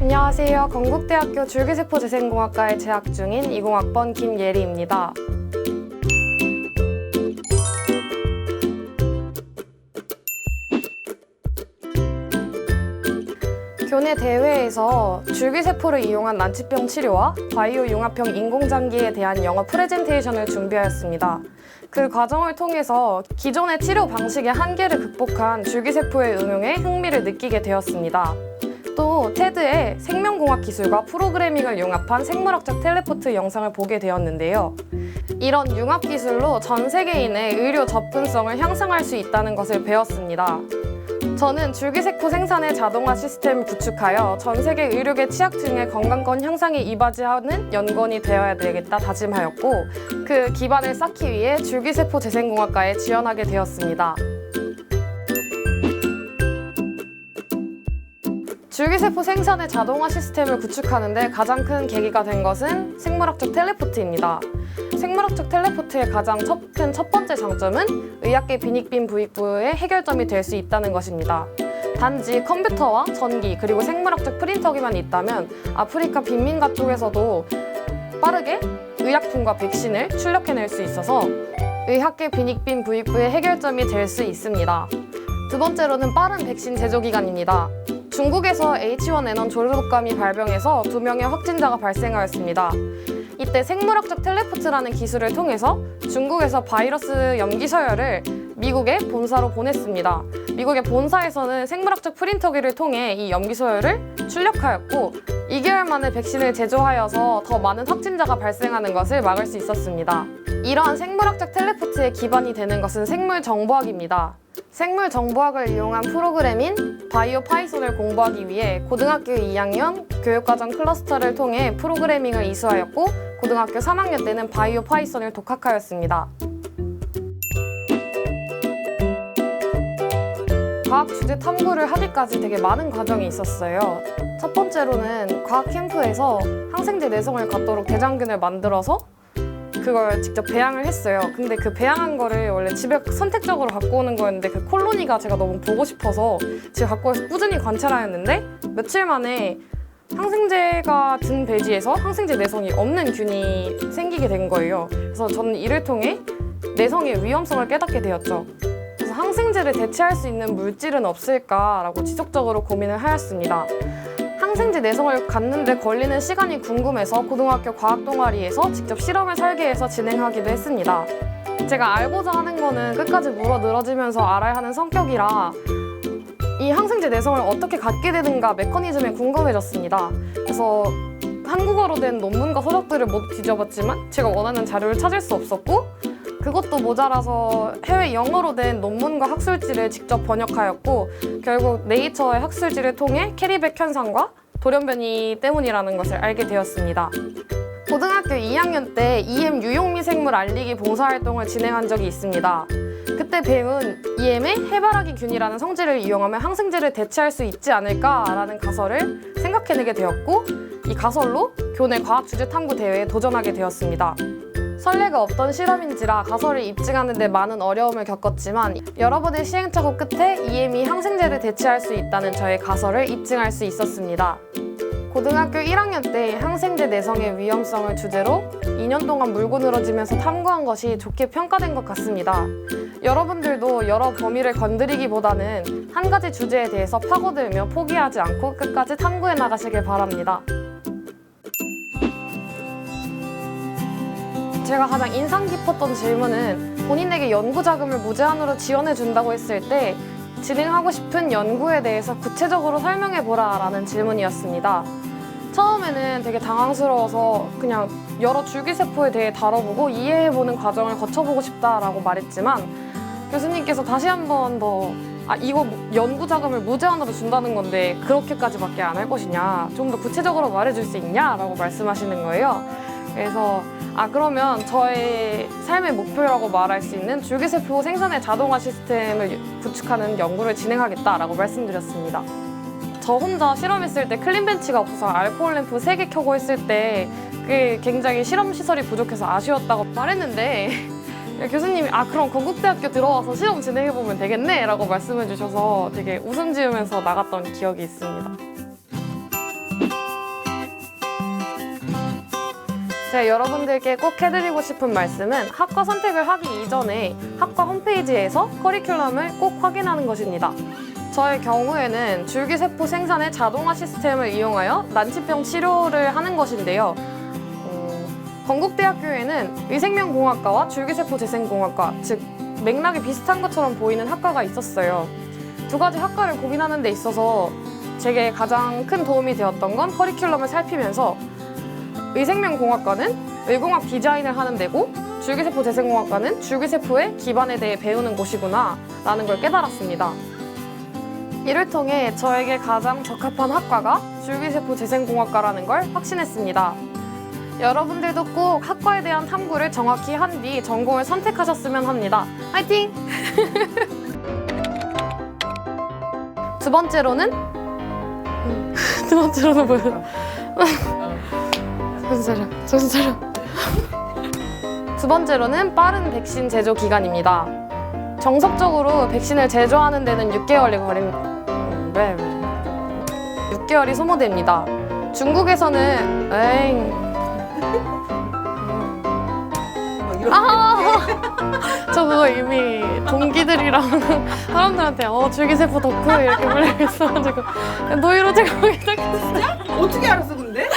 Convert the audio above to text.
안녕하세요. 건국대학교 줄기세포재생공학과에 재학 중인 20학번 김예리입니다. 교내 대회에서 줄기세포를 이용한 난치병 치료와 바이오 융합형 인공장기에 대한 영어 프레젠테이션을 준비하였습니다. 그 과정을 통해서 기존의 치료 방식의 한계를 극복한 줄기세포의 응용에 흥미를 느끼게 되었습니다. 또 테드에 생명공학 기술과 프로그래밍을 융합한 생물학적 텔레포트 영상을 보게 되었는데요. 이런 융합 기술로 전 세계인의 의료 접근성을 향상할 수 있다는 것을 배웠습니다. 저는 줄기세포 생산의 자동화 시스템을 구축하여 전 세계 의료계 취약층의 건강권 향상에 이바지하는 연구원이 되어야 되겠다 다짐하였고, 그 기반을 쌓기 위해 줄기세포 재생공학과에 지원하게 되었습니다. 줄기세포 생산의 자동화 시스템을 구축하는 데 가장 큰 계기가 된 것은 생물학적 텔레포트입니다. 생물학적 텔레포트의 가장 큰 첫 번째 장점은 의학계 빈익빈 부익부의 해결점이 될 수 있다는 것입니다. 단지 컴퓨터와 전기 그리고 생물학적 프린터기만 있다면 아프리카 빈민가 쪽에서도 빠르게 의약품과 백신을 출력해낼 수 있어서 의학계 빈익빈 부익부의 해결점이 될 수 있습니다. 두 번째로는 빠른 백신 제조 기간입니다. 중국에서 H1N1 조류독감이 발병해서 2명의 확진자가 발생하였습니다. 이때 생물학적 텔레포트라는 기술을 통해서 중국에서 바이러스 염기 서열을 미국의 본사로 보냈습니다. 미국의 본사에서는 생물학적 프린터기를 통해 이 염기 서열을 출력하였고 2개월 만에 백신을 제조하여서 더 많은 확진자가 발생하는 것을 막을 수 있었습니다. 이러한 생물학적 텔레포트의 기반이 되는 것은 생물정보학입니다. 생물정보학을 이용한 프로그램인 바이오 파이썬을 공부하기 위해 고등학교 2학년 교육과정 클러스터를 통해 프로그래밍을 이수하였고 고등학교 3학년 때는 바이오 파이썬을 독학하였습니다. 과학 주제 탐구를 하기까지 되게 많은 과정이 있었어요. 첫 번째로는 과학 캠프에서 항생제 내성을 갖도록 대장균을 만들어서 그걸 직접 배양을 했어요. 근데 그 배양한 거를 원래 집에 선택적으로 갖고 오는 거였는데 그 콜로니가 제가 너무 보고 싶어서 집에 갖고 와서 꾸준히 관찰하였는데 며칠 만에 항생제가 든 배지에서 항생제 내성이 없는 균이 생기게 된 거예요. 그래서 저는 이를 통해 내성의 위험성을 깨닫게 되었죠. 그래서 항생제를 대체할 수 있는 물질은 없을까라고 지속적으로 고민을 하였습니다. 항생제 내성을 갖는데 걸리는 시간이 궁금해서 고등학교 과학 동아리에서 직접 실험을 설계해서 진행하기도 했습니다. 제가 알고자 하는 거는 끝까지 물어 늘어지면서 알아야 하는 성격이라 이 항생제 내성을 어떻게 갖게 되는가 메커니즘에 궁금해졌습니다. 그래서 한국어로 된 논문과 서적들을 모두 뒤져봤지만 제가 원하는 자료를 찾을 수 없었고 그것도 모자라서 해외 영어로 된 논문과 학술지를 직접 번역하였고 결국 네이처의 학술지를 통해 캐리백 현상과 돌연변이 때문이라는 것을 알게 되었습니다. 고등학교 2학년 때 EM 유용미생물 알리기 봉사활동을 진행한 적이 있습니다. 그때 배운 EM의 해바라기 균이라는 성질을 이용하면 항생제를 대체할 수 있지 않을까라는 가설을 생각해내게 되었고 이 가설로 교내 과학주제탐구 대회에 도전하게 되었습니다. 선례가 없던 실험인지라 가설을 입증하는 데 많은 어려움을 겪었지만 여러 번의 시행착오 끝에 EM이 항생제를 대체할 수 있다는 저의 가설을 입증할 수 있었습니다. 고등학교 1학년 때 항생제 내성의 위험성을 주제로 2년 동안 물고 늘어지면서 탐구한 것이 좋게 평가된 것 같습니다. 여러분들도 여러 범위를 건드리기보다는 한 가지 주제에 대해서 파고들며 포기하지 않고 끝까지 탐구해 나가시길 바랍니다. 제가 가장 인상 깊었던 질문은 본인에게 연구 자금을 무제한으로 지원해 준다고 했을 때 진행하고 싶은 연구에 대해서 구체적으로 설명해보라 라는 질문이었습니다. 처음에는 되게 당황스러워서 그냥 여러 줄기세포에 대해 다뤄보고 이해해보는 과정을 거쳐보고 싶다라고 말했지만 교수님께서 다시 한 번 더 이거 연구 자금을 무제한으로 준다는 건데 그렇게까지밖에 안 할 것이냐, 좀 더 구체적으로 말해줄 수 있냐 라고 말씀하시는 거예요. 그래서 그러면 저의 삶의 목표라고 말할 수 있는 줄기세포 생산의 자동화 시스템을 구축하는 연구를 진행하겠다라고 말씀드렸습니다. 저 혼자 실험했을 때 클린벤치가 없어서 알코올 램프 3개 켜고 했을 때 그게 굉장히 실험시설이 부족해서 아쉬웠다고 말했는데 교수님이 그럼 건국대학교 들어와서 시험 진행해보면 되겠네 라고 말씀해 주셔서 되게 웃음 지으면서 나갔던 기억이 있습니다. 제가 여러분들께 꼭 해드리고 싶은 말씀은 학과 선택을 하기 이전에 학과 홈페이지에서 커리큘럼을 꼭 확인하는 것입니다. 저의 경우에는 줄기세포 생산의 자동화 시스템을 이용하여 난치병 치료를 하는 것인데요. 건국대학교에는 의생명공학과와 줄기세포 재생공학과, 즉 맥락이 비슷한 것처럼 보이는 학과가 있었어요. 두 가지 학과를 고민하는 데 있어서 제게 가장 큰 도움이 되었던 건 커리큘럼을 살피면서 의생명공학과는 의공학 디자인을 하는 데고 줄기세포 재생공학과는 줄기세포의 기반에 대해 배우는 곳이구나 라는 걸 깨달았습니다. 이를 통해 저에게 가장 적합한 학과가 줄기세포 재생공학과라는 걸 확신했습니다. 여러분들도 꼭 학과에 대한 탐구를 정확히 한 뒤 전공을 선택하셨으면 합니다. 화이팅! 두 번째로는 뭐예요? 정신 차려. 두 번째로는 빠른 백신 제조 기간입니다. 정석적으로 백신을 제조하는 데는 6개월이 걸립니다. 6개월이 소모됩니다. 중국에서는 저 그거 이미 동기들이랑 사람들한테 줄기세포 덕후 이렇게 불리고 있어가지고 노이로제 가기 시작했어요. 어떻게 알았어 근데?